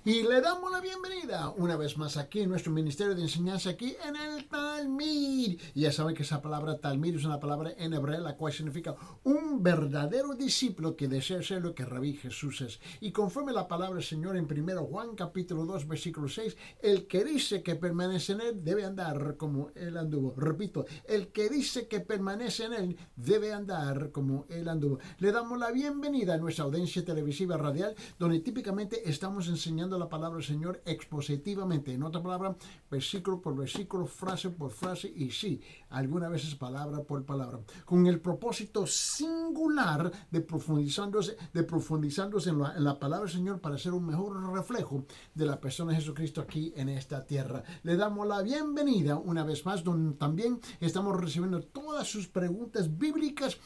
Y le damos la bienvenida una vez más aquí en nuestro Ministerio de Enseñanza aquí en el Talmud. Y ya saben que esa palabra Talmud es una palabra en hebreo la cual significa un verdadero discípulo que desea ser lo que Rabí Jesús es. Y conforme la palabra del Señor en 1 Juan capítulo 2 versículo 6, el que dice que permanece en él debe andar como él anduvo. Repito, el que dice que permanece en él debe andar como él anduvo. Le damos la bienvenida a nuestra audiencia televisiva radial, donde típicamente estamos enseñando la palabra del Señor expositivamente. En otra palabra, versículo por versículo, frase por frase y sí, algunas veces palabra por palabra, con el propósito singular de profundizándose en la palabra del Señor para ser un mejor reflejo de la persona de Jesucristo aquí en esta tierra. Le damos la bienvenida una vez más, donde también estamos recibiendo todas sus preguntas bíblicas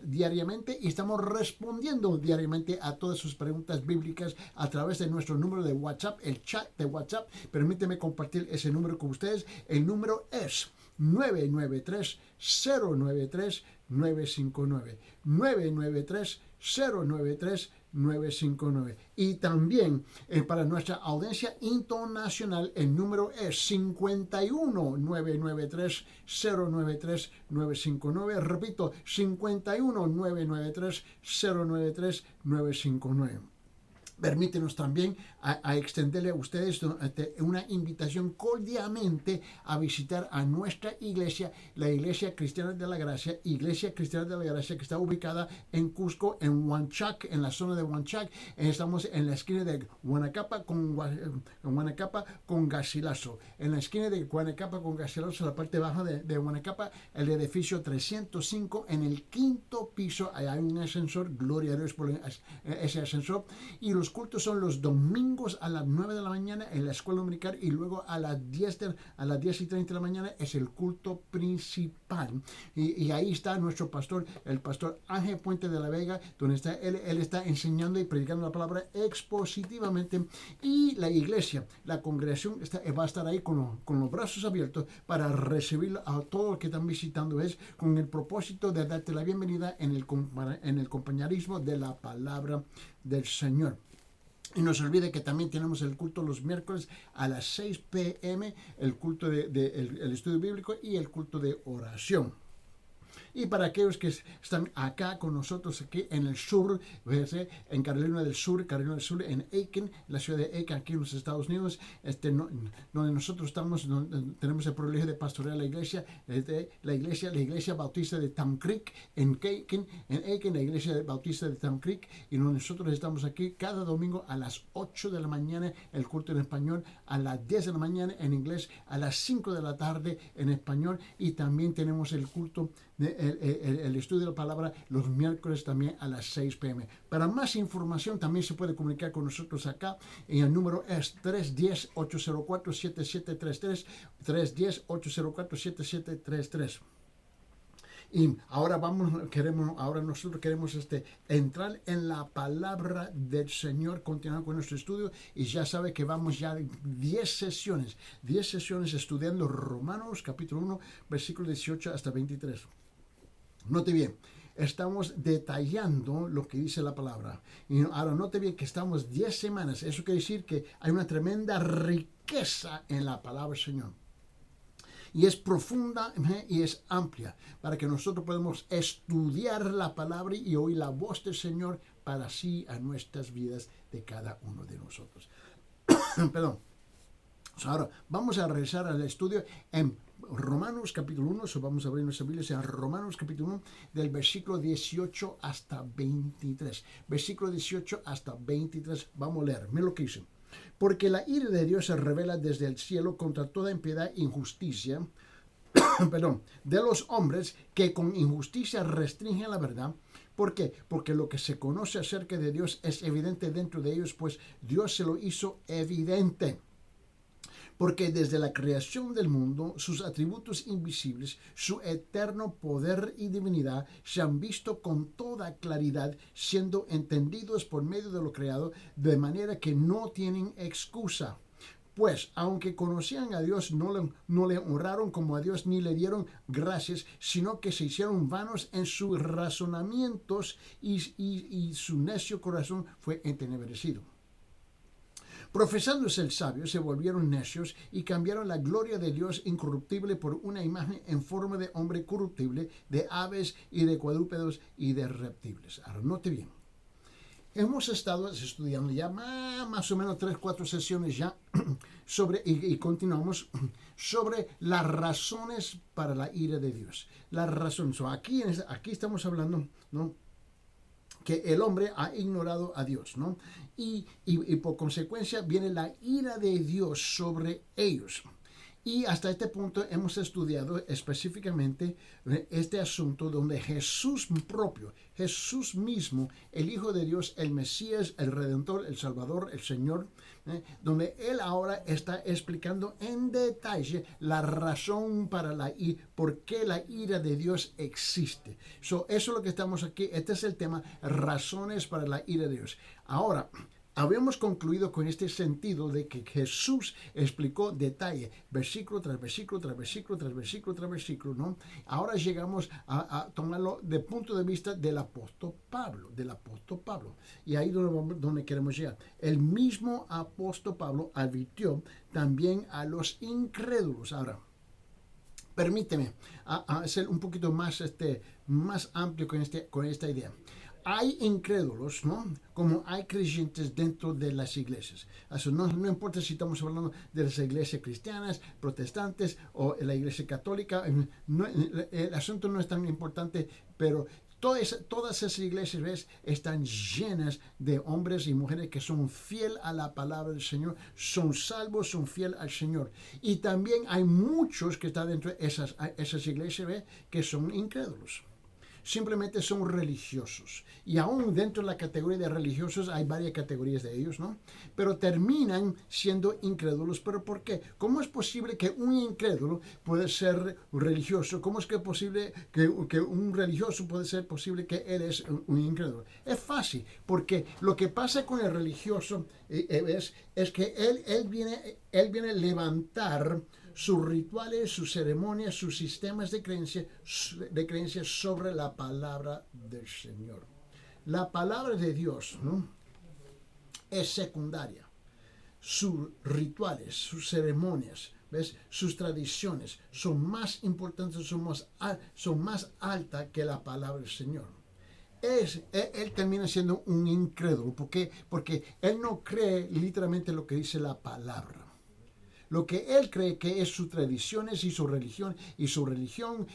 diariamente y estamos respondiendo diariamente a todas sus preguntas bíblicas a través de nuestro número de WhatsApp, el chat de WhatsApp. Permíteme compartir ese número con ustedes. El número es 993-093-959. 993-093-959. Y también para nuestra audiencia internacional, el número es 51-993-093-959. Repito, 51-993-093-959. Permítenos también a extenderle a ustedes una invitación cordialmente a visitar a nuestra iglesia, la Iglesia Cristiana de la Gracia, Iglesia Cristiana de la Gracia, que está ubicada en Cusco, en Huanchac, en la zona de Huanchac. Estamos en la esquina de Guanacapa con Garcilaso. En la esquina de Guanacapa con Garcilaso, la parte baja de Guanacapa, el edificio 305, en el quinto piso, hay un ascensor, gloria a Dios por ese ascensor. Y los cultos son los domingos a las 9 de la mañana en la escuela dominical, y luego a las 10:30 de la mañana es el culto principal. Y ahí está nuestro pastor, el pastor Ángel Puente de la Vega, donde está él está enseñando y predicando la palabra expositivamente. Y la iglesia, la congregación va a estar ahí con los brazos abiertos para recibir a todos los que están visitando, es con el propósito de darte la bienvenida en el compañerismo de la palabra del Señor. Y no se olvide que también tenemos el culto los miércoles a las 6 p.m., el culto el estudio bíblico y el culto de oración. Y para aquellos que están acá con nosotros, aquí en el sur, en Carolina del Sur, en Aiken, la ciudad de Aiken, aquí en los Estados Unidos, donde nosotros estamos, donde tenemos el privilegio de pastorear la iglesia bautista de Town Creek, en Aiken, la iglesia bautista de Town Creek, y nosotros estamos aquí cada domingo a las 8 de la mañana, el culto en español, a las 10 de la mañana en inglés, a las 5 de la tarde en español, y también tenemos el culto el estudio de la palabra los miércoles también a las 6 p.m. Para más información también se puede comunicar con nosotros acá, y el número es 310-804-7733, 310-804-7733. Y ahora nosotros queremos entrar en la palabra del Señor, continuar con nuestro estudio, y ya sabe que vamos ya 10 sesiones estudiando Romanos capítulo 1, versículo 18 hasta 23. Note bien, estamos detallando lo que dice la palabra. Y ahora note bien que estamos 10 semanas. Eso quiere decir que hay una tremenda riqueza en la palabra del Señor. Y es profunda y es amplia para que nosotros podamos estudiar la palabra y oír la voz del Señor para sí a nuestras vidas de cada uno de nosotros. Perdón. Ahora vamos a regresar al estudio en Romanos capítulo 1, vamos a abrir nuestra Biblia en Romanos capítulo 1, del versículo 18 hasta 23. Versículo 18 hasta 23, vamos a leer. Mira lo que dice. Porque la ira de Dios se revela desde el cielo contra toda impiedad e injusticia, de los hombres que con injusticia restringen la verdad. ¿Por qué? Porque lo que se conoce acerca de Dios es evidente dentro de ellos, pues Dios se lo hizo evidente. Porque desde la creación del mundo, sus atributos invisibles, su eterno poder y divinidad, se han visto con toda claridad, siendo entendidos por medio de lo creado, de manera que no tienen excusa. Pues, aunque conocían a Dios, no le honraron como a Dios ni le dieron gracias, sino que se hicieron vanos en sus razonamientos y su necio corazón fue entenebrecido. Profesando ser sabios, se volvieron necios y cambiaron la gloria de Dios incorruptible por una imagen en forma de hombre corruptible, de aves y de cuadrúpedos y de reptiles. Ahora, note bien. Hemos estado estudiando ya más o menos 3-4 sesiones ya sobre, y continuamos sobre las razones para la ira de Dios. Las razones. Aquí estamos hablando, ¿no?, que el hombre ha ignorado a Dios, ¿no? Y por consecuencia viene la ira de Dios sobre ellos. Y hasta este punto hemos estudiado específicamente este asunto donde Jesús propio, Jesús mismo, el Hijo de Dios, el Mesías, el Redentor, el Salvador, el Señor, donde Él ahora está explicando en detalle la razón para por qué la ira de Dios existe. Eso es lo que estamos aquí. Este es el tema, razones para la ira de Dios. Ahora, habíamos concluido con este sentido de que Jesús explicó detalle, versículo tras versículo, tras versículo, tras versículo, tras versículo, ¿no? Ahora llegamos a tomarlo de punto de vista del apóstol Pablo, Y ahí donde queremos llegar. El mismo apóstol Pablo advirtió también a los incrédulos. Ahora, permíteme ser un poquito más amplio con esta idea. Hay incrédulos, ¿no?, como hay creyentes dentro de las iglesias. Eso no importa si estamos hablando de las iglesias cristianas, protestantes o la iglesia católica. El asunto no es tan importante, pero todas esas iglesias, ¿ves?, están llenas de hombres y mujeres que son fieles a la palabra del Señor, son salvos, son fieles al Señor. Y también hay muchos que están dentro de esas iglesias, ¿ves?, que son incrédulos. Simplemente son religiosos. Y aún dentro de la categoría de religiosos hay varias categorías de ellos, ¿no? Pero terminan siendo incrédulos. ¿Pero por qué? ¿Cómo es posible que un incrédulo puede ser religioso? ¿Cómo es que posible que un religioso puede ser posible que él es un incrédulo? Es fácil, porque lo que pasa con el religioso es que él viene a levantar sus rituales, sus ceremonias, sus sistemas de creencia sobre la palabra del Señor. La palabra de Dios, ¿no?, es secundaria. Sus rituales, sus ceremonias, ¿ves?, sus tradiciones son más importantes, son más altas que la palabra del Señor. Él termina siendo un incrédulo. ¿Por qué? Porque él no cree literalmente lo que dice la palabra. Lo que él cree que es sus tradiciones y su religión,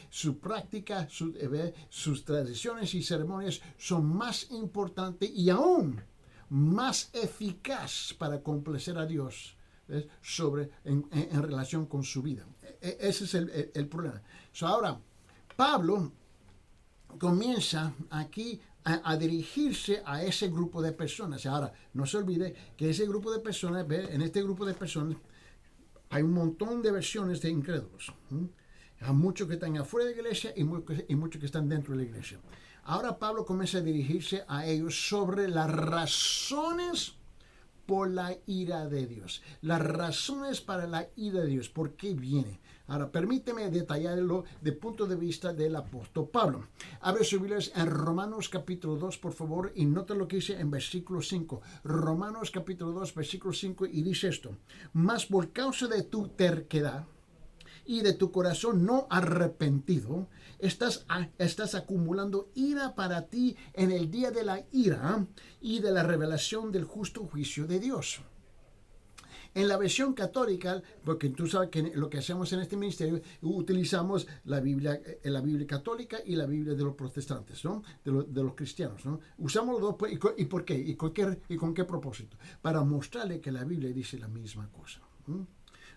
su práctica, sus tradiciones y ceremonias son más importantes y aún más eficaz para complacer a Dios, ¿ves?, en relación con su vida. Ese es el problema. Ahora, Pablo comienza aquí a dirigirse a ese grupo de personas. Ahora, no se olvide que ese grupo de personas, en este grupo de personas, hay un montón de versiones de incrédulos. Hay muchos que están afuera de la iglesia y muchos que están dentro de la iglesia. Ahora Pablo comienza a dirigirse a ellos sobre las razones por la ira de Dios. Las razones para la ira de Dios. ¿Por qué viene? Ahora, permíteme detallarlo desde el punto de vista del apóstol Pablo. Abre sus Biblias en Romanos capítulo 2, por favor, y nota lo que dice en versículo 5. Romanos capítulo 2, versículo 5, y dice esto: mas por causa de tu terquedad y de tu corazón no arrepentido, estás acumulando ira para ti en el día de la ira y de la revelación del justo juicio de Dios. En la versión católica, porque tú sabes que lo que hacemos en este ministerio, utilizamos la Biblia católica y la Biblia de los protestantes, ¿no?, de los cristianos, ¿no? Usamos los dos. ¿Y por qué? ¿Y con qué propósito? Para mostrarle que la Biblia dice la misma cosa.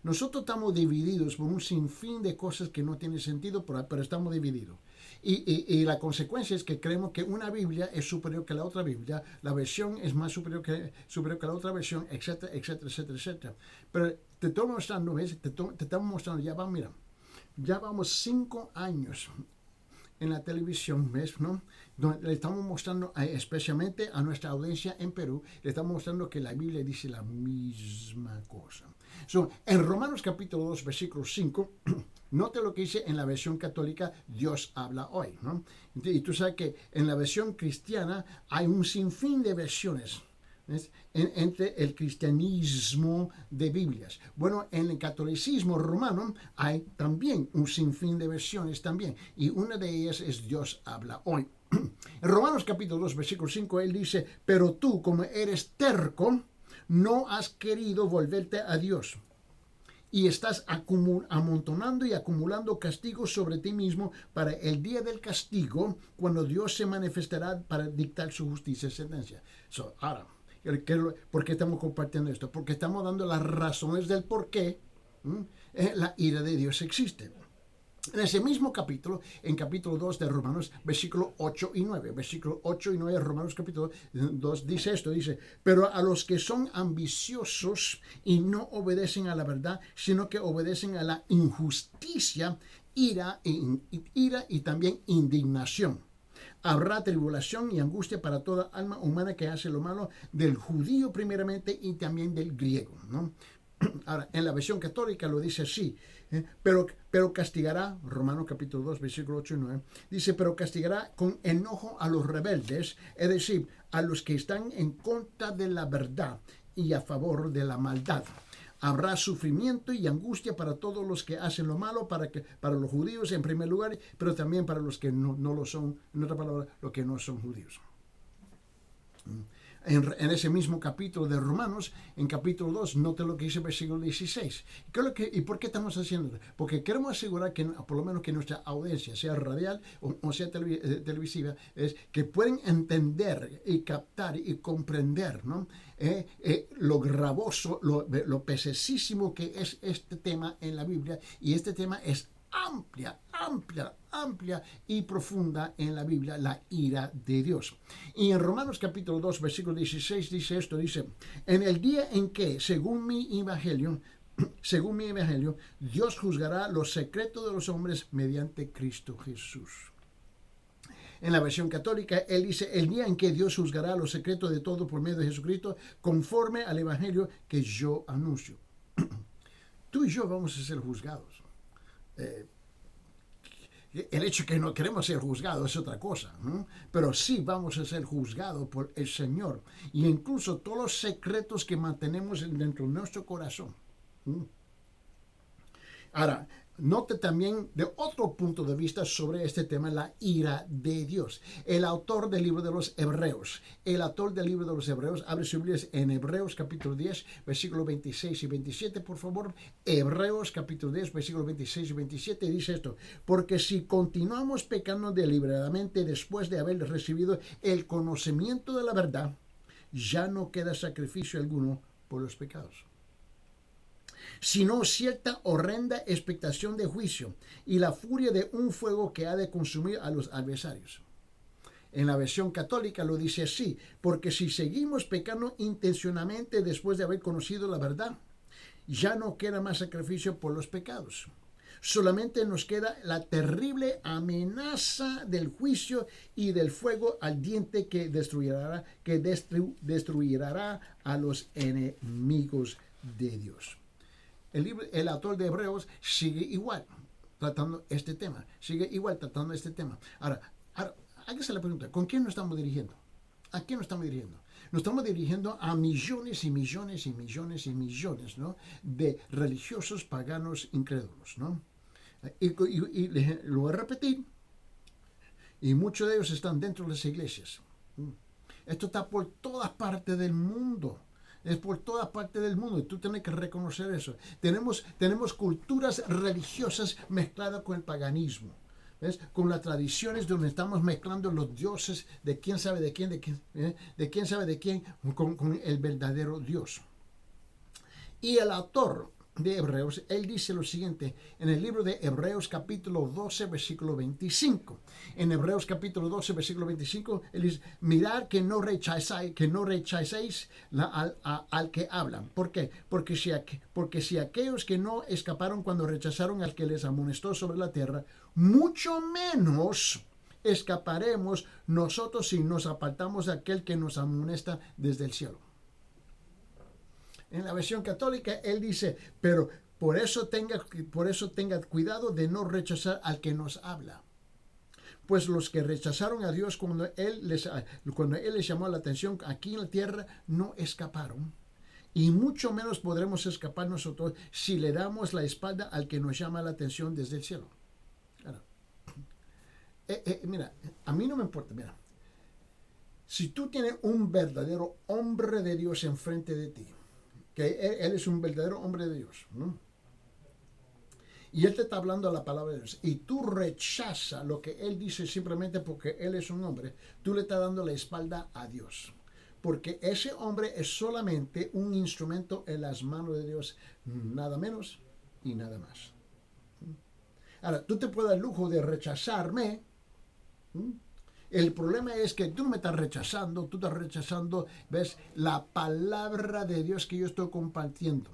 Nosotros estamos divididos por un sinfín de cosas que no tienen sentido, pero estamos divididos. Y la consecuencia es que creemos que una Biblia es superior que la otra Biblia, la versión es más superior que la otra versión, etcétera, etcétera, etcétera, etcétera. Pero te estoy mostrando, ¿ves? Te estamos mostrando, ya vamos 5 años en la televisión, ¿ves?, ¿no?, donde le estamos mostrando, especialmente a nuestra audiencia en Perú, le estamos mostrando que la Biblia dice la misma cosa. En Romanos capítulo 2, versículo 5, note lo que dice en la versión católica, Dios habla hoy, ¿no? Y tú sabes que en la versión cristiana hay un sinfín de versiones entre el cristianismo de Biblias. Bueno, en el catolicismo romano hay también un sinfín de versiones también, y una de ellas es Dios habla hoy. En Romanos capítulo 2, versículo 5, él dice, pero tú, como eres terco, no has querido volverte a Dios y estás amontonando y acumulando castigos sobre ti mismo para el día del castigo, cuando Dios se manifestará para dictar su justicia y sentencia. Ahora, ¿por qué estamos compartiendo esto? Porque estamos dando las razones del por qué la ira de Dios existe. En ese mismo capítulo, en capítulo 2 de Romanos, versículo 8 y 9, versículo 8 y 9 de Romanos capítulo 2 dice esto, dice, pero a los que son ambiciosos y no obedecen a la verdad, sino que obedecen a la injusticia, ira y también indignación. Habrá tribulación y angustia para toda alma humana que hace lo malo, del judío primeramente y también del griego, ¿no? Ahora, en la versión católica lo dice así, pero castigará, Romanos capítulo 2, versículo 8 y 9, dice, pero castigará con enojo a los rebeldes, es decir, a los que están en contra de la verdad y a favor de la maldad. Habrá sufrimiento y angustia para todos los que hacen lo malo, para los judíos en primer lugar, pero también para los que no lo son, en otra palabra, los que no son judíos. En ese mismo capítulo de Romanos, en capítulo 2, note lo que dice el versículo 16. ¿Y por qué estamos haciendo esto? Porque queremos asegurar que, por lo menos, que nuestra audiencia, sea radial o sea televisiva, es que pueden entender y captar y comprender, ¿no? Lo gravoso, lo pesesísimo que es este tema en la Biblia, y este tema es amplia y profunda en la Biblia, la ira de Dios. Y en Romanos capítulo 2, versículo 16 dice esto, dice, en el día en que, según mi evangelio, Dios juzgará los secretos de los hombres mediante Cristo Jesús. En la versión católica, él dice, el día en que Dios juzgará los secretos de todo por medio de Jesucristo, conforme al evangelio que yo anuncio. Tú y yo vamos a ser juzgados. El hecho de que no queremos ser juzgados es otra cosa, ¿no? Pero sí vamos a ser juzgados por el Señor, y incluso todos los secretos que mantenemos dentro de nuestro corazón. Ahora, note también de otro punto de vista sobre este tema, la ira de Dios. El autor del libro de los Hebreos, abre su Biblia en Hebreos capítulo 10, versículos 26 y 27, por favor. Hebreos capítulo 10, versículos 26 y 27, dice esto, porque si continuamos pecando deliberadamente después de haber recibido el conocimiento de la verdad, ya no queda sacrificio alguno por los pecados, sino cierta horrenda expectación de juicio y la furia de un fuego que ha de consumir a los adversarios. En la versión católica lo dice así, porque si seguimos pecando intencionalmente después de haber conocido la verdad, ya no queda más sacrificio por los pecados. Solamente nos queda la terrible amenaza del juicio y del fuego ardiente que destruirá a los enemigos de Dios. El autor de Hebreos sigue igual tratando este tema. Ahora, hágase la pregunta, ¿con quién nos estamos dirigiendo? ¿A quién nos estamos dirigiendo? Nos estamos dirigiendo a millones y millones y millones y millones, ¿no?, de religiosos paganos incrédulos, ¿no? Y lo voy a repetir, y muchos de ellos están dentro de las iglesias. Esto está por todas partes del mundo. Es por toda parte del mundo, y tú tienes que reconocer eso. Tenemos culturas religiosas mezcladas con el paganismo, ¿ves? Con las tradiciones donde estamos mezclando los dioses de quién sabe de quién, de quién sabe de quién, con el verdadero Dios. Y el autor de Hebreos, él dice lo siguiente en el libro de Hebreos capítulo 12, versículo 25. En Hebreos capítulo 12, versículo 25, él dice, mirad que no rechacéis al que hablan. ¿Por qué? Porque si aquellos que no escaparon cuando rechazaron al que les amonestó sobre la tierra, mucho menos escaparemos nosotros si nos apartamos de aquel que nos amonesta desde el cielo. En la versión católica, él dice, pero por eso tenga cuidado de no rechazar al que nos habla. Pues los que rechazaron a Dios cuando Él les llamó la atención aquí en la tierra, no escaparon. Y mucho menos podremos escapar nosotros si le damos la espalda al que nos llama la atención desde el cielo. Claro. Mira, a mí no me importa, mira. Si tú tienes un verdadero hombre de Dios enfrente de ti, que él es un verdadero hombre de Dios, ¿no? Y él te está hablando la palabra de Dios, y tú rechazas lo que él dice simplemente porque él es un hombre, tú le estás dando la espalda a Dios. Porque ese hombre es solamente un instrumento en las manos de Dios, nada menos y nada más. Ahora, tú te puedes dar el lujo de rechazarme. El problema es que tú no me estás rechazando, tú estás rechazando, ves, la palabra de Dios que yo estoy compartiendo.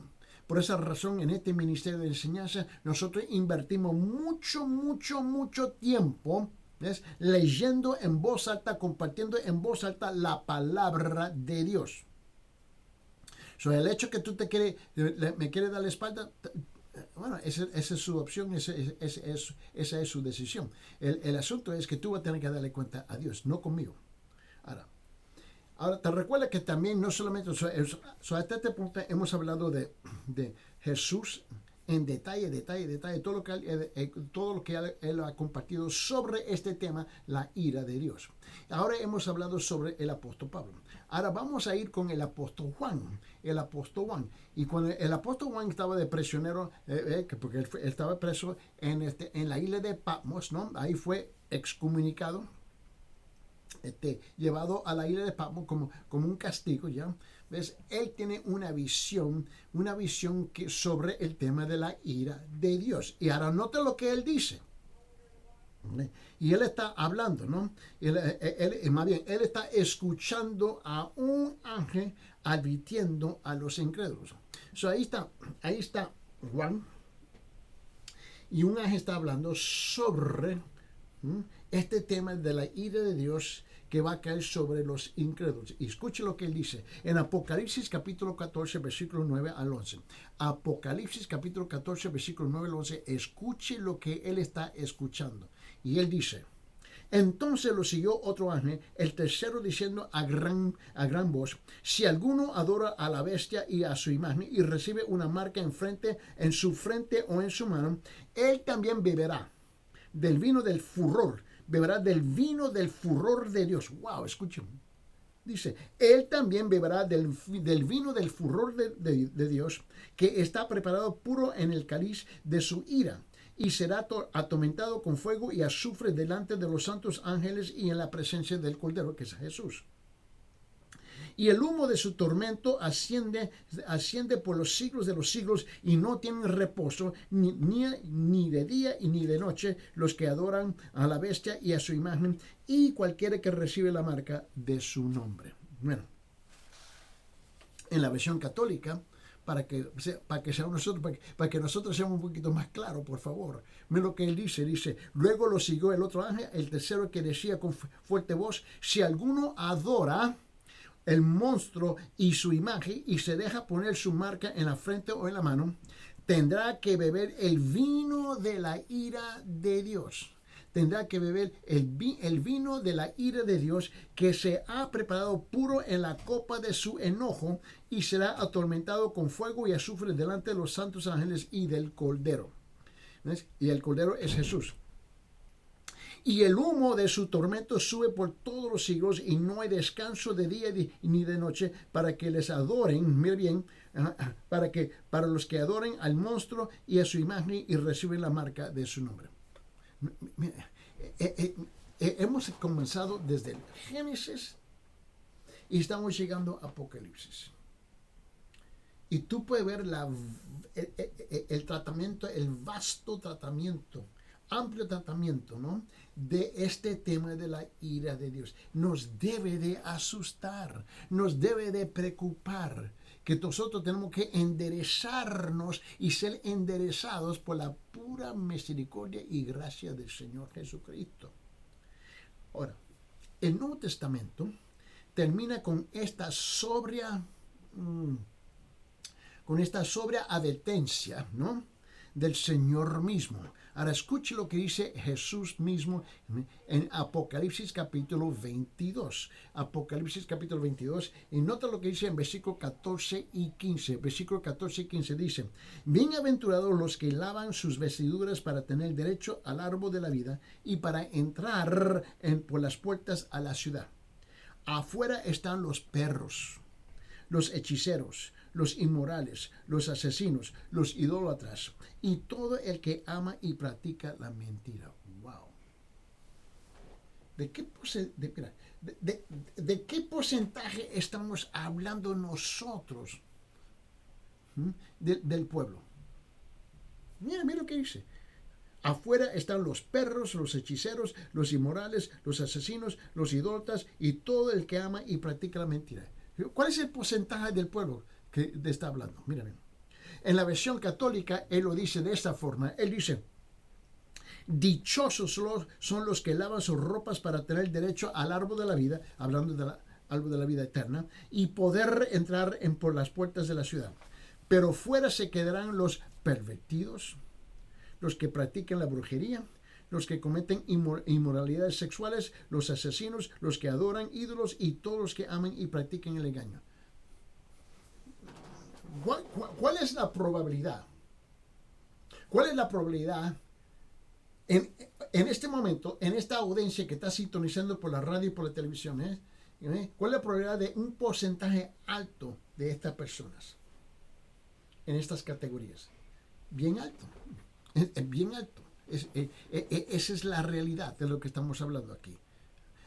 Por esa razón, en este ministerio de enseñanza, nosotros invertimos mucho tiempo, ¿ves?, leyendo en voz alta, compartiendo en voz alta la palabra de Dios. El hecho que tú me quieres dar la espalda, bueno, esa es su opción, esa es su decisión. El asunto es que tú vas a tener que darle cuenta a Dios, no conmigo. Ahora, te recuerda que también no solamente, hasta este punto hemos hablado de Jesús en detalle, todo lo que él ha compartido sobre este tema, la ira de Dios. Ahora hemos hablado sobre el apóstol Pablo. Ahora vamos a ir con el apóstol Juan. Y cuando el apóstol Juan estaba de prisionero, porque él estaba preso en la isla de Patmos, ¿no? Ahí fue excomunicado. Llevado a la isla de Patmos como un castigo, ¿ya? ¿Ves? Él tiene una visión sobre el tema de la ira de Dios. Y ahora nota lo que él dice. Y él está hablando, ¿no? Más bien, él está escuchando a un ángel advirtiendo a los incrédulos. Ahí está Juan. Y un ángel está hablando sobre este tema de la ira de Dios que va a caer sobre los incrédulos. Y escuche lo que él dice en Apocalipsis capítulo 14, versículo 9 al 11. Apocalipsis capítulo 14, versículo 9 al 11. Escuche lo que él está escuchando. Y él dice: entonces lo siguió otro ángel, el tercero, diciendo a gran voz: si alguno adora a la bestia y a su imagen y recibe una marca en su frente o en su mano, él también beberá del vino del furor, de Dios. Wow, escuchen. Dice, él también beberá del vino del furor de Dios, que está preparado puro en el cáliz de su ira, y será atormentado con fuego y azufre delante de los santos ángeles y en la presencia del Cordero, que es Jesús. Y el humo de su tormento asciende por los siglos de los siglos, y no tienen reposo ni de día y ni de noche los que adoran a la bestia y a su imagen, y cualquiera que recibe la marca de su nombre. Bueno, en la versión católica, para que nosotros seamos un poquito más claros, por favor. Mira lo que él dice, luego lo siguió el otro ángel, el tercero, que decía con fuerte voz: si alguno adora el monstruo y su imagen y se deja poner su marca en la frente o en la mano, tendrá que beber el vino de la ira de Dios. Tendrá que beber el vino de la ira de Dios, que se ha preparado puro en la copa de su enojo, y será atormentado con fuego y azufre delante de los santos ángeles y del Cordero. ¿Ves? Y el Cordero es Jesús. Y el humo de su tormento sube por todos los siglos, y no hay descanso de día ni de noche para que les adoren, mira bien, para los que adoren al monstruo y a su imagen y reciben la marca de su nombre. Hemos comenzado desde el Génesis y estamos llegando a Apocalipsis. Y tú puedes ver el tratamiento, el vasto tratamiento, amplio tratamiento, ¿no?, de este tema de la ira de Dios. Nos debe de asustar, nos debe de preocupar, que nosotros tenemos que enderezarnos y ser enderezados por la pura misericordia y gracia del Señor Jesucristo. Ahora, el Nuevo Testamento termina con esta sobria advertencia, ¿no?, del Señor mismo. Ahora escuche lo que dice Jesús mismo en Apocalipsis capítulo 22. Apocalipsis capítulo 22. Y nota lo que dice en versículo 14 y 15. Versículo 14 y 15 dice: Bienaventurados los que lavan sus vestiduras para tener derecho al árbol de la vida y para entrar por las puertas a la ciudad. Afuera están los perros, los hechiceros, los inmorales, los asesinos, los idólatras y todo el que ama y practica la mentira. Wow. ¿De qué porcentaje estamos hablando nosotros del pueblo? Mira lo que dice. Afuera están los perros, los hechiceros, los inmorales, los asesinos, los idólatras y todo el que ama y practica la mentira. ¿Cuál es el porcentaje del pueblo que está hablando? Mira bien. En la versión católica, él lo dice de esta forma. Él dice: dichosos son los que lavan sus ropas para tener derecho al árbol de la vida, hablando del árbol de la vida eterna, y poder entrar por las puertas de la ciudad. Pero fuera se quedarán los pervertidos, los que practican la brujería, los que cometen inmoralidades sexuales, los asesinos, los que adoran ídolos y todos los que aman y practiquen el engaño. ¿Cuál es la probabilidad? ¿Cuál es la probabilidad en este momento, en esta audiencia que está sintonizando por la radio y por la televisión? ¿Cuál es la probabilidad de un porcentaje alto de estas personas en estas categorías? Bien alto. Es bien alto. Esa es la realidad de lo que estamos hablando aquí.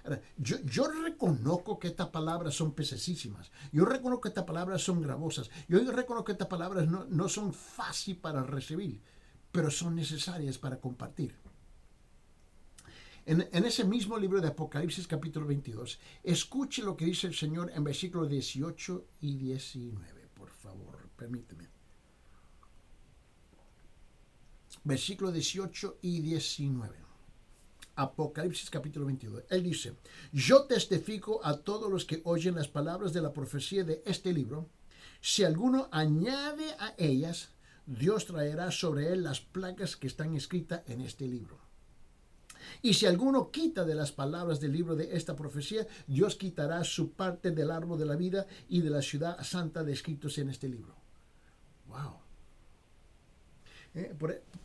Ahora, yo reconozco que estas palabras son pesesísimas. Yo reconozco que estas palabras son gravosas. Yo reconozco que estas palabras no son fáciles para recibir, pero son necesarias para compartir. En ese mismo libro de Apocalipsis capítulo 22, escuche lo que dice el Señor en versículos 18 y 19. Por favor, permíteme. Versículos 18 y 19. Apocalipsis capítulo 22. Él dice: yo testifico a todos los que oyen las palabras de la profecía de este libro. Si alguno añade a ellas, Dios traerá sobre él las plagas que están escritas en este libro. Y si alguno quita de las palabras del libro de esta profecía, Dios quitará su parte del árbol de la vida y de la ciudad santa descritos en este libro. Wow.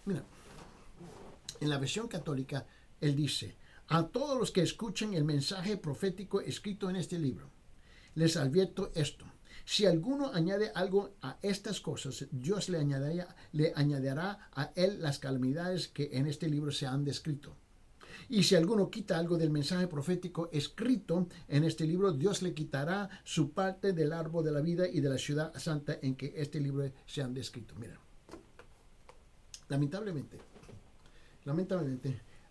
Mira, en la versión católica, él dice: a todos los que escuchen el mensaje profético escrito en este libro, les advierto esto: si alguno añade algo a estas cosas, Dios le añadirá a él las calamidades que en este libro se han descrito. Y si alguno quita algo del mensaje profético escrito en este libro, Dios le quitará su parte del árbol de la vida y de la ciudad santa en que este libro se han descrito. Mira. Lamentablemente,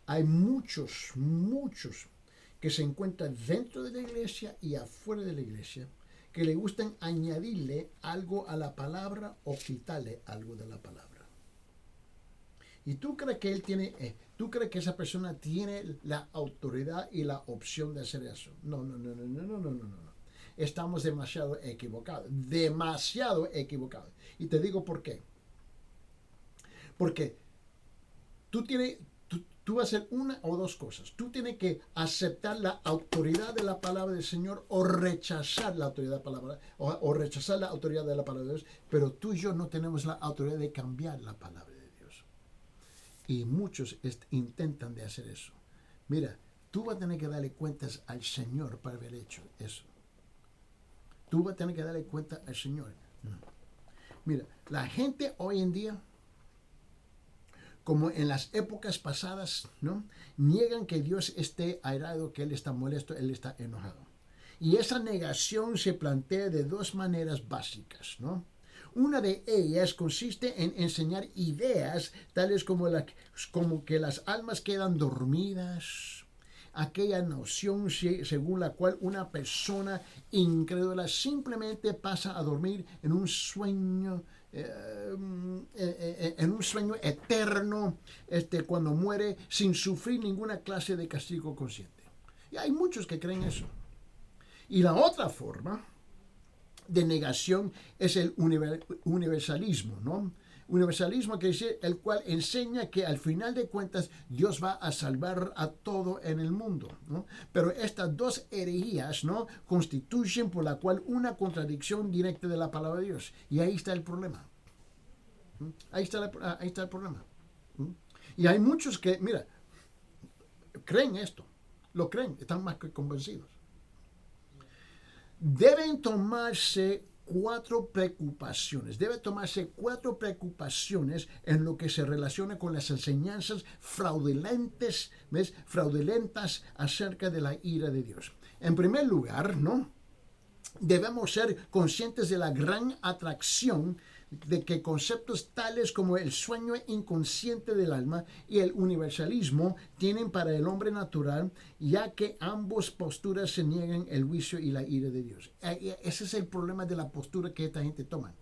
hay muchos que se encuentran dentro de la iglesia y afuera de la iglesia que le gustan añadirle algo a la palabra o quitarle algo de la palabra. ¿Y tú crees que esa persona tiene la autoridad y la opción de hacer eso? No. Estamos demasiado equivocados. Y te digo por qué. Porque tú vas a hacer una o dos cosas. Tú tienes que aceptar la autoridad de la palabra del Señor o rechazar la autoridad de la palabra, o rechazar la autoridad de la palabra de Dios. Pero tú y yo no tenemos la autoridad de cambiar la palabra de Dios. Y muchos intentan de hacer eso. Mira, tú vas a tener que darle cuentas al Señor para haber hecho eso. Tú vas a tener que darle cuenta al Señor. Mira, la gente hoy en día, como en las épocas pasadas, ¿no?, niegan que Dios esté airado, que Él está molesto, Él está enojado. Y esa negación se plantea de dos maneras básicas, ¿no? Una de ellas consiste en enseñar ideas tales como que las almas quedan dormidas, aquella noción según la cual una persona incrédula simplemente pasa a dormir en un sueño eterno cuando muere sin sufrir ninguna clase de castigo consciente. Y hay muchos que creen eso. Y la otra forma de negación es el universalismo, ¿no? Universalismo quiere decir el cual enseña que al final de cuentas Dios va a salvar a todo en el mundo, ¿no? Pero estas dos herejías, ¿no?, constituyen por la cual una contradicción directa de la palabra de Dios. Y ahí está el problema. Ahí está el problema. Y hay muchos que, mira, creen esto, lo creen, están más que convencidos. Deben tomarse cuatro preocupaciones en lo que se relaciona con las enseñanzas fraudulentas acerca de la ira de Dios. En primer lugar, ¿no?, debemos ser conscientes de la gran atracción de que conceptos tales como el sueño inconsciente del alma y el universalismo tienen para el hombre natural, ya que ambas posturas se niegan el juicio y la ira de Dios. Ese es el problema de la postura que esta gente toma.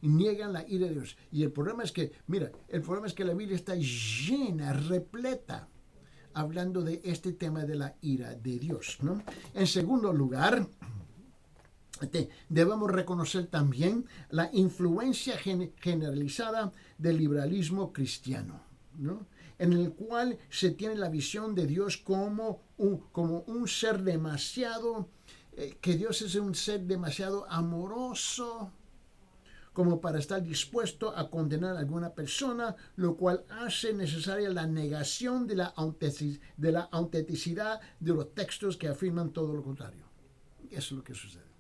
Niegan la ira de Dios. Y el problema es que, mira, la Biblia está llena, repleta, hablando de este tema de la ira de Dios, ¿no? En segundo lugar, debemos reconocer también la influencia generalizada del liberalismo cristiano, ¿no?, en el cual se tiene la visión de Dios como un ser demasiado, que Dios es un ser demasiado amoroso como para estar dispuesto a condenar a alguna persona, lo cual hace necesaria la negación de la autenticidad de los textos que afirman todo lo contrario. Eso es lo que sucede.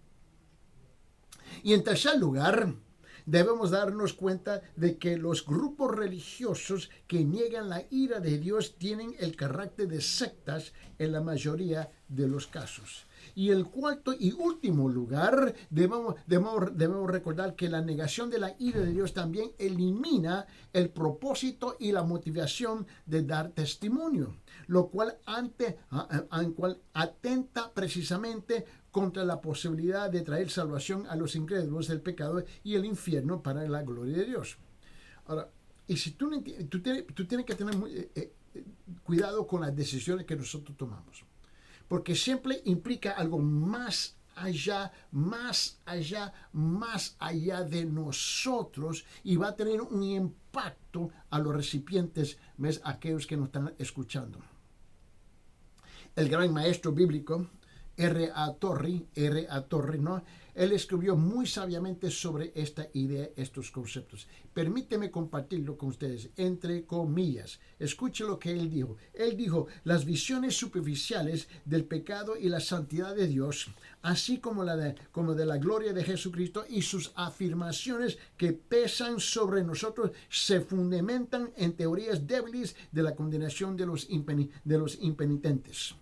Y en tercer lugar, debemos darnos cuenta de que los grupos religiosos que niegan la ira de Dios tienen el carácter de sectas en la mayoría de los casos. Y el cuarto y último lugar, debemos recordar que la negación de la ira de Dios también elimina el propósito y la motivación de dar testimonio, lo cual atenta precisamente contra la posibilidad de traer salvación a los incrédulos del pecado y el infierno para la gloria de Dios. Ahora, y si tú tienes que tener cuidado con las decisiones que nosotros tomamos, porque siempre implica algo más allá de nosotros, y va a tener un impacto a los recipientes, aquellos que nos están escuchando. El gran maestro bíblico R.A. Torrey, ¿no?, él escribió muy sabiamente sobre esta idea, estos conceptos. Permíteme compartirlo con ustedes, entre comillas. Escuche lo que él dijo. Él dijo: las visiones superficiales del pecado y la santidad de Dios, así como de la gloria de Jesucristo y sus afirmaciones que pesan sobre nosotros, se fundamentan en teorías débiles de la condenación de los impenitentes.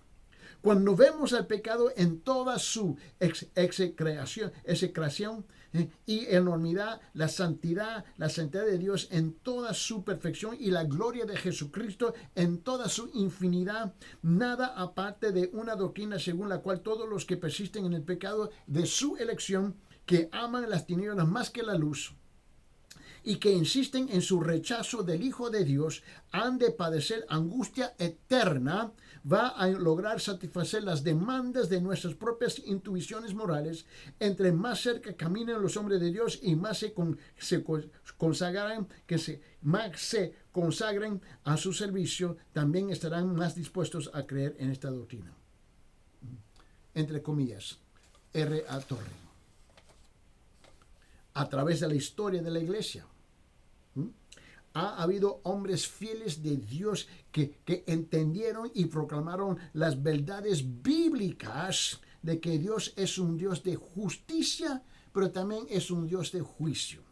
Cuando vemos al pecado en toda su execración y enormidad, la santidad de Dios en toda su perfección y la gloria de Jesucristo en toda su infinidad, nada aparte de una doctrina según la cual todos los que persisten en el pecado de su elección, que aman las tinieblas más que la luz y que insisten en su rechazo del Hijo de Dios, han de padecer angustia eterna, va a lograr satisfacer las demandas de nuestras propias intuiciones morales. Entre más cerca caminan los hombres de Dios y más se consagren a su servicio, también estarán más dispuestos a creer en esta doctrina. Entre comillas, R.A. Torrey. A través de la historia de la iglesia, ha habido hombres fieles de Dios que entendieron y proclamaron las verdades bíblicas de que Dios es un Dios de justicia, pero también es un Dios de juicio.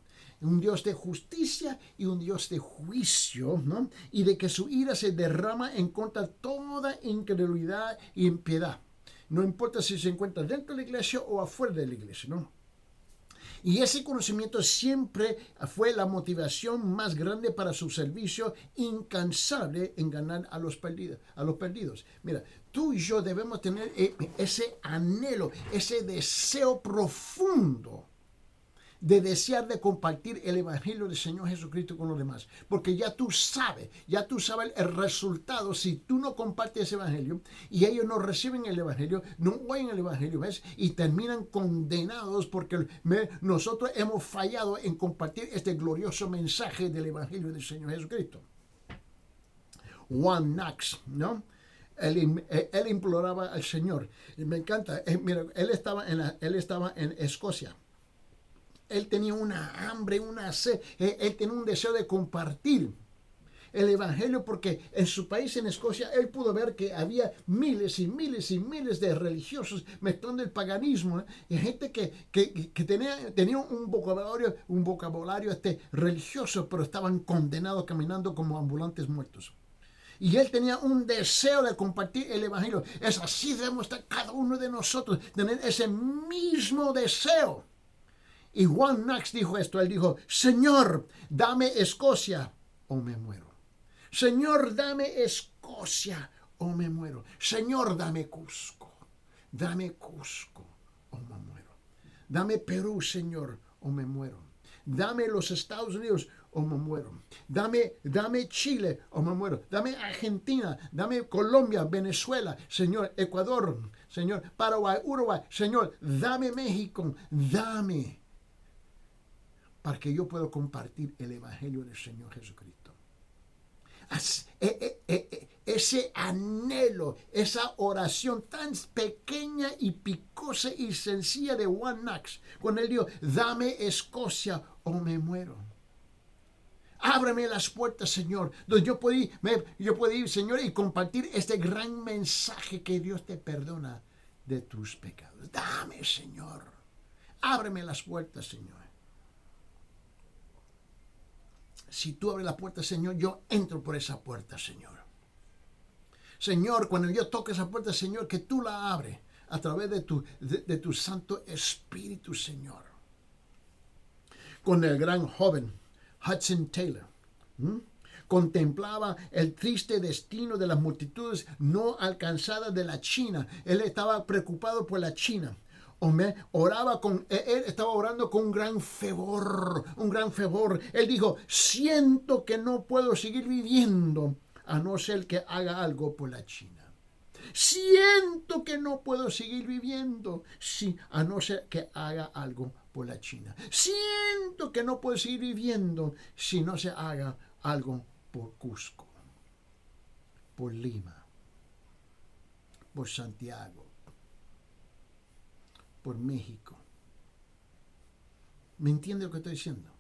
Un Dios de justicia y un Dios de juicio, ¿no? Y de que su ira se derrama en contra de toda incredulidad y impiedad. No importa si se encuentra dentro de la iglesia o afuera de la iglesia, ¿no? Y ese conocimiento siempre fue la motivación más grande para su servicio incansable en ganar a los perdidos. Mira, tú y yo debemos tener ese anhelo, ese deseo profundo de desear de compartir el evangelio del Señor Jesucristo con los demás, porque ya tú sabes el resultado si tú no compartes ese evangelio y ellos no reciben el evangelio, no oyen el evangelio, ¿ves? Y terminan condenados porque nosotros hemos fallado en compartir este glorioso mensaje del evangelio del Señor Jesucristo. Juan Knox, ¿no? Él imploraba al Señor. Y me encanta. Mira, él estaba en Escocia. Él tenía una hambre, una sed. Él tenía un deseo de compartir el evangelio porque en su país, en Escocia, él pudo ver que había miles y miles y miles de religiosos mezclando el paganismo, y gente que tenía un vocabulario religioso, pero estaban condenados caminando como ambulantes muertos. Y él tenía un deseo de compartir el evangelio. Es así debemos estar cada uno de nosotros, tener ese mismo deseo. Y Juan Knox dijo esto, él dijo: Señor, dame Escocia o me muero. Señor, dame Escocia o me muero. Señor, dame Cusco o me muero. Dame Perú, Señor, o me muero. Dame los Estados Unidos o me muero. Dame Chile o me muero. Dame Argentina, dame Colombia, Venezuela, Señor, Ecuador, Señor, Paraguay, Uruguay, Señor, dame México, dame, para que yo pueda compartir el evangelio del Señor Jesucristo. Ese anhelo, esa oración tan pequeña y picosa y sencilla de Juan Knox, cuando él dijo: dame Escocia o me muero. Ábreme las puertas, Señor, donde yo puedo ir, Señor, y compartir este gran mensaje que Dios te perdona de tus pecados. Dame, Señor. Ábreme las puertas, Señor. Si tú abres la puerta, Señor, yo entro por esa puerta, Señor. Señor, cuando yo toque esa puerta, Señor, que tú la abres a través de tu Santo Espíritu, Señor. Con el gran joven Hudson Taylor, contemplaba el triste destino de las multitudes no alcanzadas de la China. Él estaba preocupado por la China. Él estaba orando con un gran fervor. Él dijo: siento que no puedo seguir viviendo a no ser que haga algo por la China. Siento que no puedo seguir viviendo a no ser que haga algo por la China. Siento que no puedo seguir viviendo si no se haga algo por Cusco, por Lima, por Santiago, por México. ¿Me entiende lo que estoy diciendo?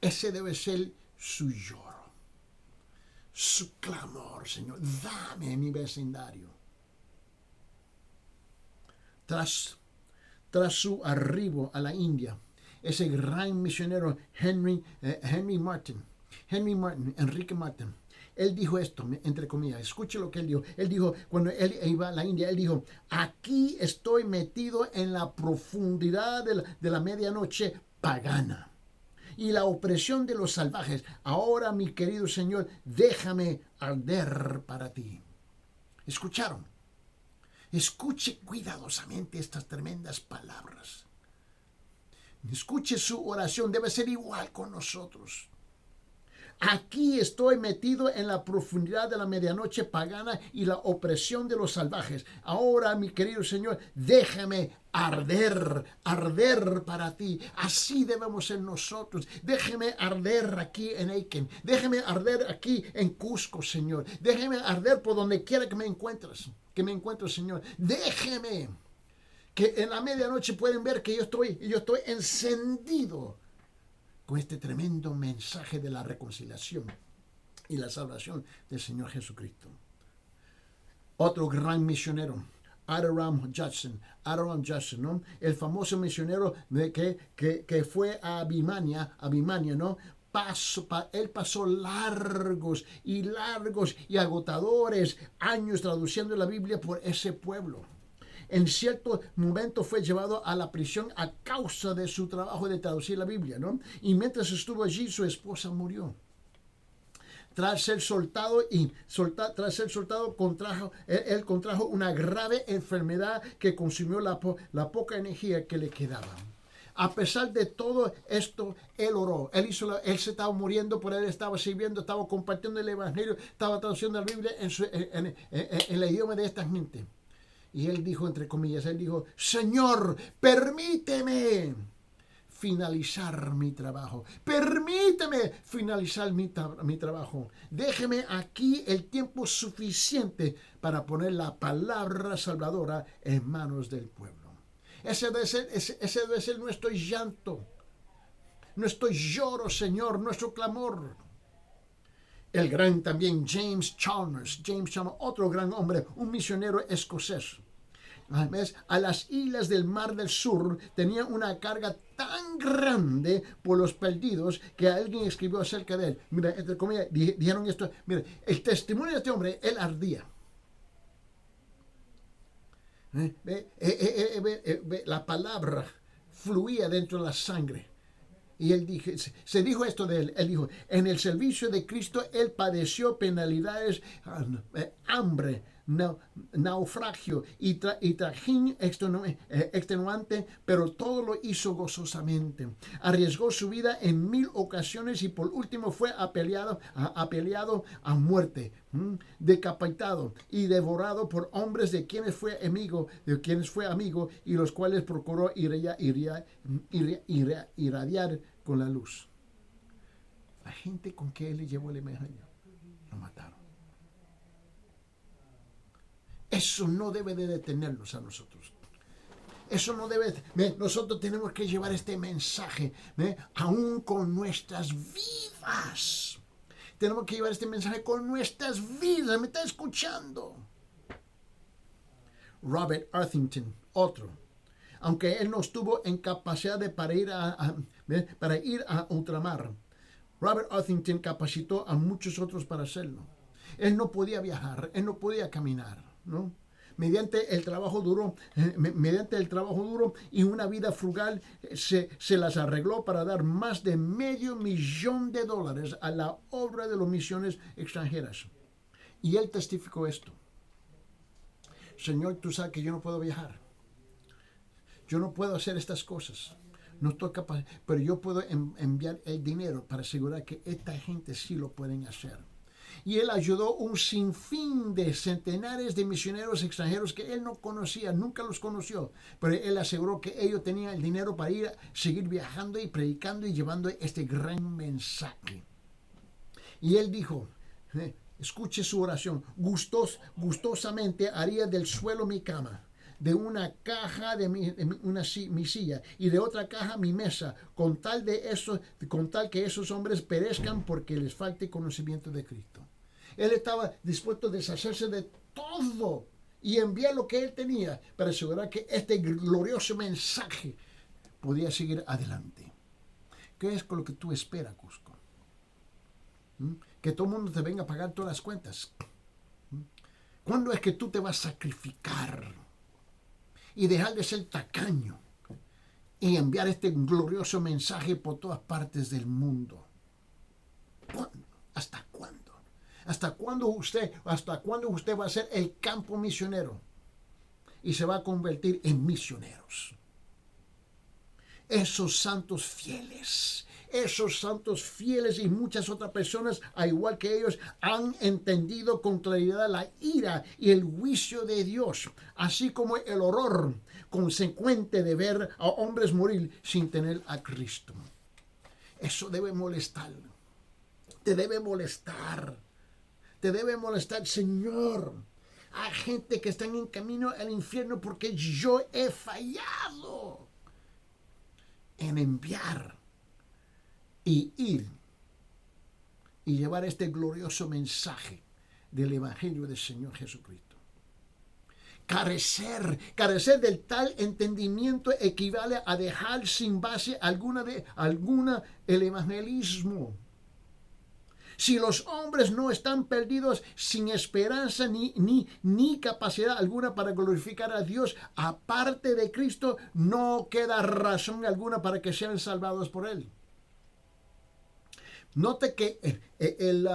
Ese debe ser su lloro, su clamor: Señor, dame en mi vecindario. Tras su arribo a la India, ese gran misionero Enrique Martin, él dijo esto, entre comillas, escuche lo que él dijo. Él dijo, cuando él iba a la India, él dijo: aquí estoy metido en la profundidad de la medianoche pagana y la opresión de los salvajes. Ahora, mi querido Señor, déjame arder para ti. ¿Escucharon? Escuche cuidadosamente estas tremendas palabras. Escuche su oración, debe ser igual con nosotros. Aquí estoy metido en la profundidad de la medianoche pagana y la opresión de los salvajes. Ahora, mi querido Señor, déjame arder para ti. Así debemos ser nosotros. Déjeme arder aquí en Aiken. Déjeme arder aquí en Cusco, Señor. Déjeme arder por donde quiera que me encuentres, Señor. Déjeme que en la medianoche pueden ver que yo estoy encendido con este tremendo mensaje de la reconciliación y la salvación del Señor Jesucristo. Otro gran misionero, Adoniram Judson, ¿no? El famoso misionero que fue a Birmania, ¿no? Él pasó largos y agotadores años traduciendo la Biblia por ese pueblo. En cierto momento fue llevado a la prisión a causa de su trabajo de traducir la Biblia, ¿no? Y mientras estuvo allí, su esposa murió. Tras ser soltado, él contrajo una grave enfermedad que consumió la poca energía que le quedaba. A pesar de todo esto, él oró. Él se estaba muriendo, pero él estaba sirviendo, estaba compartiendo el evangelio, estaba traduciendo la Biblia en el idioma de esta gente. Y él dijo, entre comillas, él dijo, Señor, permíteme finalizar mi trabajo. Permíteme finalizar mi trabajo. Déjeme aquí el tiempo suficiente para poner la palabra salvadora en manos del pueblo. Ese debe ser nuestro llanto, nuestro lloro, Señor, nuestro clamor. El gran también James Chalmers, otro gran hombre, un misionero escocés. A las islas del Mar del Sur tenía una carga tan grande por los perdidos que alguien escribió acerca de él. Mira, entre comillas, dijeron esto. Mira, el testimonio de este hombre, él ardía. La palabra fluía dentro de la sangre. Y él se dijo esto de él. Él dijo, en el servicio de Cristo, él padeció penalidades, hambre, naufragio y trajín extenuante, pero todo lo hizo gozosamente. Arriesgó su vida en 1000 ocasiones y por último fue apaleado a muerte, decapitado y devorado por hombres de quienes fue amigo y los cuales procuró irradiar con la luz. La gente con que él le llevó el evangelio lo mataron. Eso no debe de detenernos a nosotros. Eso no debe. Nosotros tenemos que llevar este mensaje, aún con nuestras vidas. Tenemos que llevar este mensaje con nuestras vidas. ¿Me está escuchando? Robert Arthington, otro. Aunque él no estuvo en capacidad para ir a ultramar, Robert Arthington capacitó a muchos otros para hacerlo. Él no podía viajar, él no podía caminar, ¿no? Mediante el trabajo duro y una vida frugal, se las arregló para dar más de $500,000 a la obra de las misiones extranjeras. Y él testificó esto. Señor, tú sabes que yo no puedo viajar. Yo no puedo hacer estas cosas. No estoy capaz, pero yo puedo enviar el dinero para asegurar que esta gente sí lo pueden hacer. Y él ayudó un sinfín de centenares de misioneros extranjeros que él no conocía, nunca los conoció, pero él aseguró que ellos tenían el dinero para seguir viajando y predicando y llevando este gran mensaje. Y él dijo, escuche su oración, gustosamente haría del suelo mi cama, de una caja mi silla y de otra caja mi mesa, con tal que esos hombres perezcan porque les falte conocimiento de Cristo. Él estaba dispuesto a deshacerse de todo y enviar lo que él tenía para asegurar que este glorioso mensaje podía seguir adelante. ¿Qué es con lo que tú esperas, Cusco? Que todo el mundo te venga a pagar todas las cuentas. ¿Cuándo es que tú te vas a sacrificar y dejar de ser tacaño y enviar este glorioso mensaje por todas partes del mundo? ¿Cuándo? ¿Hasta cuándo? ¿Hasta cuándo usted va a ser el campo misionero y se va a convertir en misioneros? Esos santos fieles y muchas otras personas, al igual que ellos, han entendido con claridad la ira y el juicio de Dios, así como el horror consecuente de ver a hombres morir sin tener a Cristo. Eso debe molestar. Te debe molestar. Te debe molestar, Señor. Hay gente que está en camino al infierno porque yo he fallado en enviar y ir y llevar este glorioso mensaje del Evangelio del Señor Jesucristo. Carecer del tal entendimiento equivale a dejar sin base alguna el evangelismo. Si los hombres no están perdidos sin esperanza ni capacidad alguna para glorificar a Dios, aparte de Cristo, no queda razón alguna para que sean salvados por Él. Note que el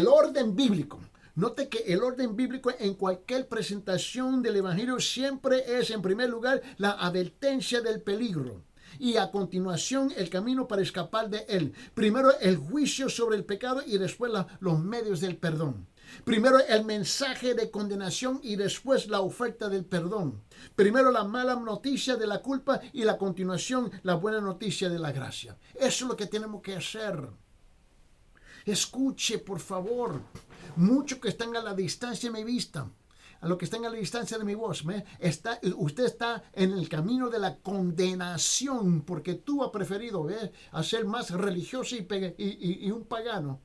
orden bíblico Note que el orden bíblico en cualquier presentación del Evangelio siempre es, en primer lugar, la advertencia del peligro y a continuación el camino para escapar de él. Primero el juicio sobre el pecado y después los medios del perdón. Primero el mensaje de condenación y después la oferta del perdón. Primero la mala noticia de la culpa y a continuación la buena noticia de la gracia. Eso es lo que tenemos que hacer. Escuche, por favor. Muchos que están a la distancia de mi vista, a los que están a la distancia de mi voz, usted está en el camino de la condenación porque tú has preferido a ser más religioso y un pagano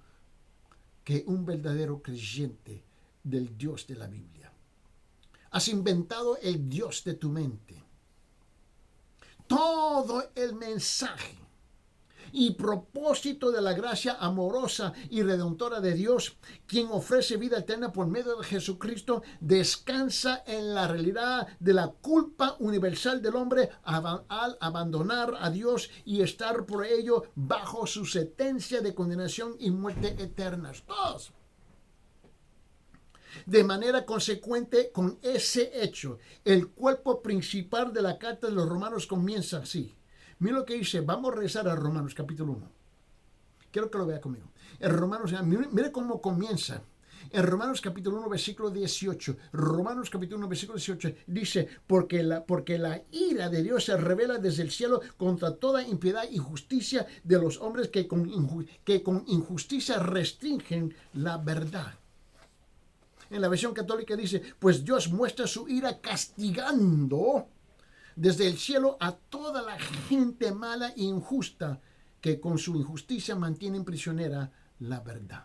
que un verdadero creyente del Dios de la Biblia. Has inventado el Dios de tu mente. Todo el mensaje y propósito de la gracia amorosa y redentora de Dios, quien ofrece vida eterna por medio de Jesucristo, descansa en la realidad de la culpa universal del hombre al abandonar a Dios y estar por ello bajo su sentencia de condenación y muerte eternas. Todos. De manera consecuente con ese hecho, el cuerpo principal de la carta de los Romanos comienza así. Mira lo que dice, vamos a regresar a Romanos capítulo 1. Quiero que lo vea conmigo. En Romanos, mire cómo comienza. En Romanos capítulo 1, versículo 18. Romanos capítulo 1, versículo 18 dice, porque la ira de Dios se revela desde el cielo contra toda impiedad y justicia de los hombres que con injusticia restringen la verdad. En la versión católica dice, pues Dios muestra su ira castigando desde el cielo a toda la gente mala e injusta que con su injusticia mantienen prisionera la verdad.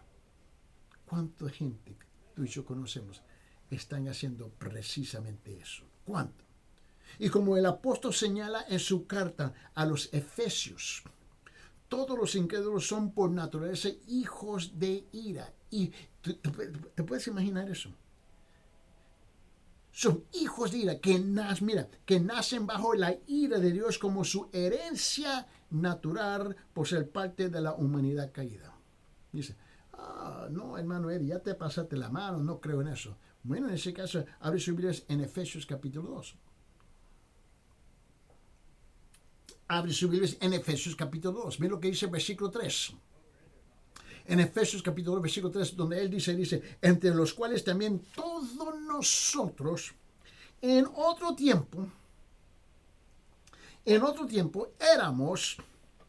¿Cuánta gente tú y yo conocemos están haciendo precisamente eso? ¿Cuánto? Y como el apóstol señala en su carta a los Efesios, todos los incrédulos son por naturaleza hijos de ira. Y ¿te puedes imaginar eso? Son hijos de ira que nacen bajo la ira de Dios como su herencia natural por ser parte de la humanidad caída. Dice, no, hermano Eddie, ya te pasaste la mano, no creo en eso. Bueno, en ese caso, abre su Biblia en Efesios capítulo 2. Abre su Biblia en Efesios capítulo 2. Mira lo que dice el versículo 3. En Efesios capítulo 2, versículo 3, donde él dice, entre los cuales también todos nosotros en otro tiempo éramos,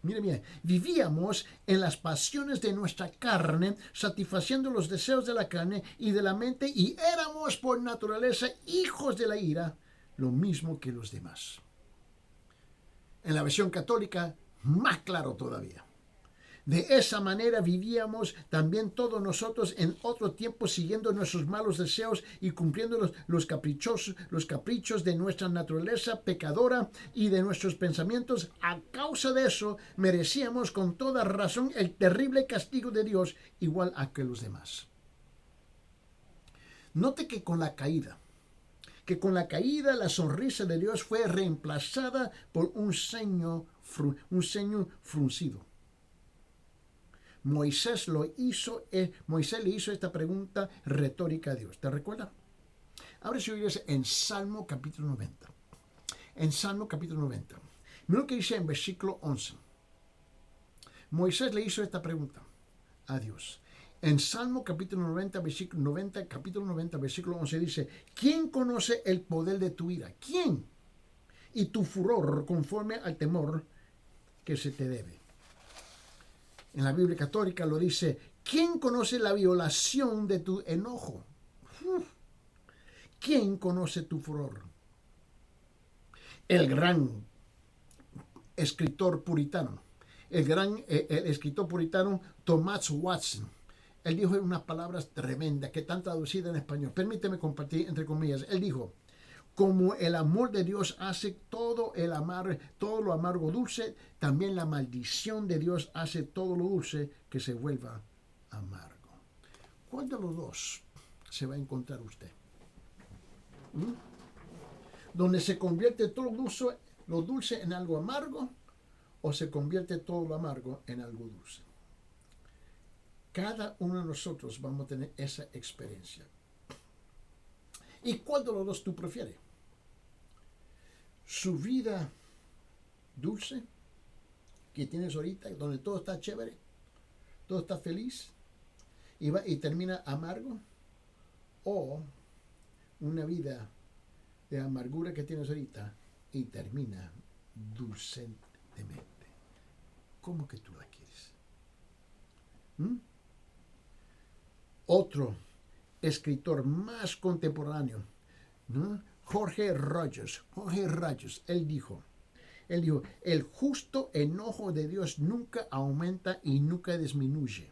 mire bien, vivíamos en las pasiones de nuestra carne, satisfaciendo los deseos de la carne y de la mente, y éramos por naturaleza hijos de la ira, lo mismo que los demás. En la versión católica, más claro todavía. De esa manera vivíamos también todos nosotros en otro tiempo siguiendo nuestros malos deseos y cumpliendo los caprichos de nuestra naturaleza pecadora y de nuestros pensamientos. A causa de eso merecíamos con toda razón el terrible castigo de Dios igual a que los demás. Note que con la caída la sonrisa de Dios fue reemplazada por un ceño fruncido. Moisés le hizo esta pregunta retórica a Dios. ¿Te recuerdas? Ahora si oyes en Salmo capítulo 90. En Salmo capítulo 90. Mira lo que dice en versículo 11. Moisés le hizo esta pregunta a Dios. En Salmo capítulo 90, capítulo 90, versículo 11 dice, ¿quién conoce el poder de tu ira? ¿Quién? Y tu furor conforme al temor que se te debe. En la Biblia católica lo dice, ¿quién conoce la violación de tu enojo? ¿Quién conoce tu furor? El gran escritor puritano, el escritor puritano Thomas Watson, él dijo unas palabras tremendas que están traducidas en español. Permíteme compartir entre comillas. Él dijo, como el amor de Dios hace todo lo amargo dulce, también la maldición de Dios hace todo lo dulce que se vuelva amargo. ¿Cuál de los dos se va a encontrar usted? ¿Donde se convierte todo lo dulce en algo amargo o se convierte todo lo amargo en algo dulce? Cada uno de nosotros vamos a tener esa experiencia. ¿Y cuál de los dos tú prefieres? ¿Su vida dulce que tienes ahorita, donde todo está chévere, todo está feliz y termina amargo? ¿O una vida de amargura que tienes ahorita y termina dulcemente? ¿Cómo que tú la quieres? Otro escritor más contemporáneo, ¿no? Jorge Rogers, él dijo, el justo enojo de Dios nunca aumenta y nunca disminuye.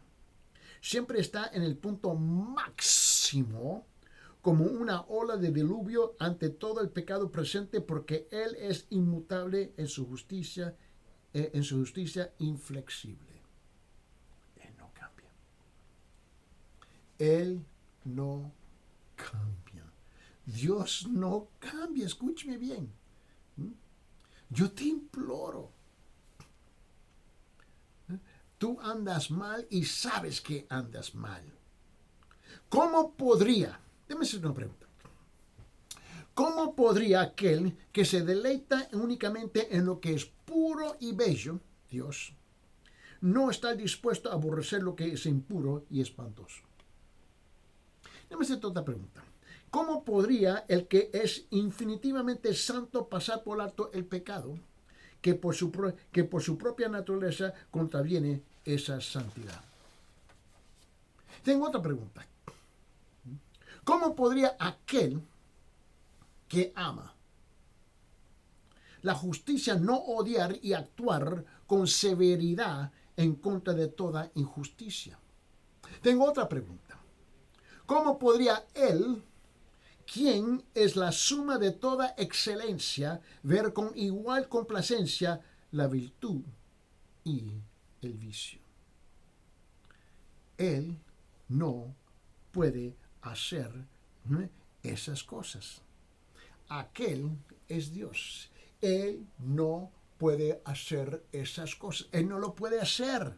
Siempre está en el punto máximo, como una ola de diluvio ante todo el pecado presente, porque Él es inmutable en su justicia inflexible. Él no cambia. Él no cambia. Dios no cambia. Escúcheme bien. Yo te imploro. Tú andas mal y sabes que andas mal. ¿Cómo podría? Déjame hacer una pregunta. ¿Cómo podría aquel que se deleita únicamente en lo que es puro y bello, Dios, no estar dispuesto a aborrecer lo que es impuro y espantoso? Déjame hacer otra pregunta. ¿Cómo podría el que es infinitivamente santo pasar por alto el pecado que por su propia naturaleza contraviene esa santidad? Tengo otra pregunta. ¿Cómo podría aquel que ama la justicia no odiar y actuar con severidad en contra de toda injusticia? Tengo otra pregunta. ¿Cómo podría él, quien es la suma de toda excelencia, ver con igual complacencia la virtud y el vicio? Él no puede hacer esas cosas. Aquel es Dios. Él no puede hacer esas cosas. Él no lo puede hacer.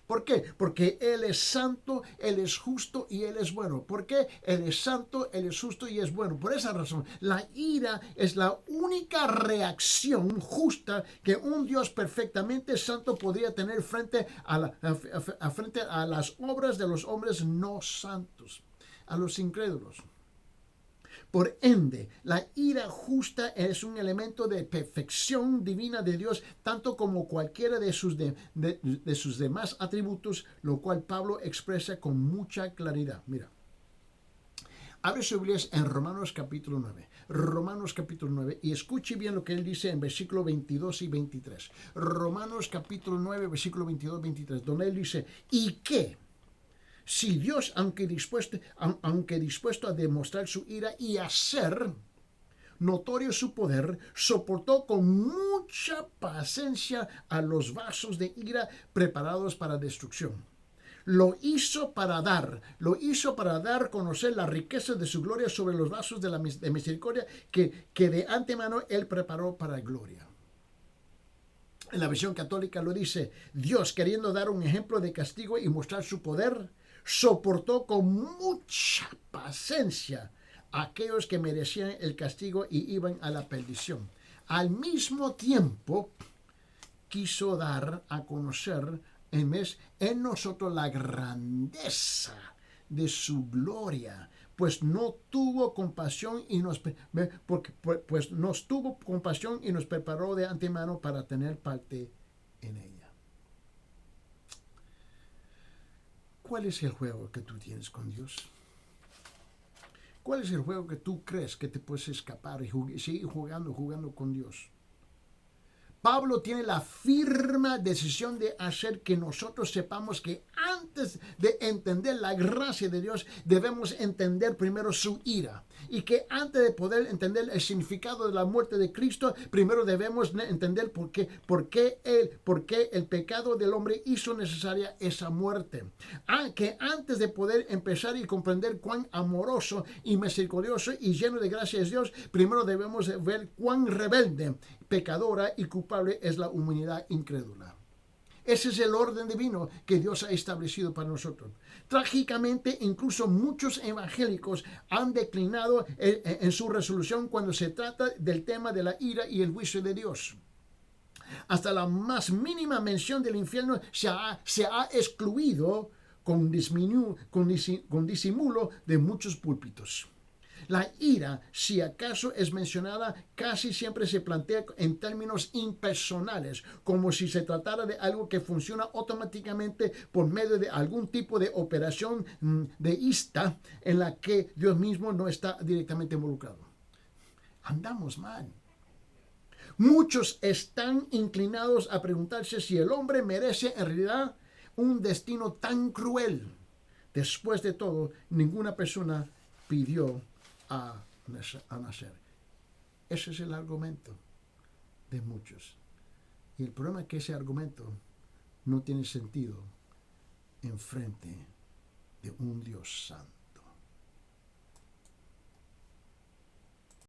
¿Por qué? Porque Él es santo, Él es justo y Él es bueno. ¿Por qué? Él es santo, Él es justo y es bueno. Por esa razón, la ira es la única reacción justa que un Dios perfectamente santo podría tener frente a las obras de los hombres no santos, a los incrédulos. Por ende, la ira justa es un elemento de perfección divina de Dios, tanto como cualquiera de sus demás atributos, lo cual Pablo expresa con mucha claridad. Mira, abre su Biblia en Romanos capítulo 9. Romanos capítulo 9, y escuche bien lo que él dice en versículo 22 y 23. Romanos capítulo 9, versículo 22 y 23, donde él dice, ¿y qué? Si Dios, aunque dispuesto a demostrar su ira y hacer notorio su poder, soportó con mucha paciencia a los vasos de ira preparados para destrucción. Lo hizo para dar a conocer la riqueza de su gloria sobre los vasos de misericordia que de antemano Él preparó para gloria. En la versión católica lo dice, Dios, queriendo dar un ejemplo de castigo y mostrar su poder, soportó con mucha paciencia a aquellos que merecían el castigo y iban a la perdición. Al mismo tiempo, quiso dar a conocer en nosotros la grandeza de su gloria, pues nos tuvo compasión y nos preparó de antemano para tener parte en ella. ¿Cuál es el juego que tú tienes con Dios? ¿Cuál es el juego que tú crees que te puedes escapar y seguir jugando con Dios? Pablo tiene la firme decisión de hacer que nosotros sepamos que antes de entender la gracia de Dios, debemos entender primero su ira. Y que antes de poder entender el significado de la muerte de Cristo, primero debemos entender por qué el pecado del hombre hizo necesaria esa muerte. Que antes de poder empezar y comprender cuán amoroso y misericordioso y lleno de gracia es Dios, primero debemos ver cuán rebelde, pecadora y culpable es la humanidad incrédula. Ese es el orden divino que Dios ha establecido para nosotros. Trágicamente, incluso muchos evangélicos han declinado en su resolución cuando se trata del tema de la ira y el juicio de Dios. Hasta la más mínima mención del infierno se ha excluido con disimulo de muchos púlpitos. La ira, si acaso es mencionada, casi siempre se plantea en términos impersonales, como si se tratara de algo que funciona automáticamente por medio de algún tipo de operación deísta en la que Dios mismo no está directamente involucrado. Andamos mal. Muchos están inclinados a preguntarse si el hombre merece en realidad un destino tan cruel. Después de todo, ninguna persona pidió a nacer. Ese es el argumento de muchos. Y el problema es que ese argumento no tiene sentido en frente de un Dios santo.